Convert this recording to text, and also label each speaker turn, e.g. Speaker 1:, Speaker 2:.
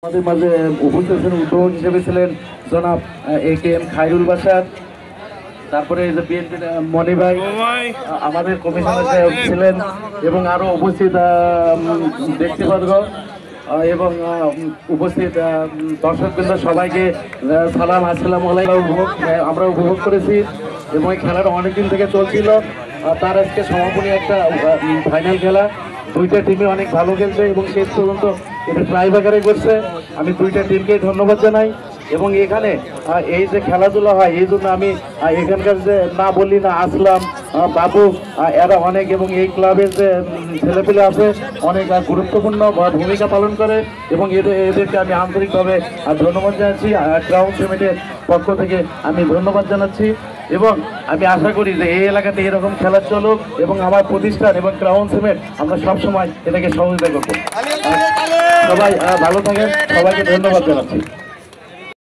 Speaker 1: আমাদের মাঝে উপস্থিত উদ্যোগ হিসেবে ছিলেন জনাব AKM খায়রুল বাশার, তারপরে বিএনপির মনি ভাই, আমাদের কমিশনার সাহেব ছিলেন এবং আরো উপস্থিত ব্যক্তিবর্গ এবং উপস্থিত দর্শকবৃন্দ সবাইকে সালাম, আসসালামু আলাইকুম। আমরা উপভোগ করেছি এবং এই খেলাটা অনেকদিন থেকে চলছিল। তার আজকে সমাপনী একটা ফাইনাল খেলা, দুইটা টিমে অনেক ভালো খেলছে এবং শেষ পর্যন্ত এটা ট্রাইব্রেকারে করছে। আমি দুইটা টিমকে ধন্যবাদ জানাই এবং এখানে এই যে খেলাধুলা হয় এই জন্য আমি এখানকার যে না বললি না আসলাম বাবু এরা অনেক এবং এই ক্লাবের যে ছেলেপেলে আছে অনেক গুরুত্বপূর্ণ ভূমিকা পালন করে এবং এদেরকে আমি আন্তরিকভাবে ধন্যবাদ জানাচ্ছি। ক্রাউন সিমেন্টের পক্ষ থেকে আমি ধন্যবাদ জানাচ্ছি এবং আমি আশা করি যে এই এলাকাতে এরকম খেলা চলুক এবং আমার প্রতিষ্ঠান এবং ক্রাউন সিমেন্ট আমরা সবসময় এটাকে সহযোগিতা করবো। সবাই ভালো থাকেন, সবাইকে ধন্যবাদ জানাচ্ছি।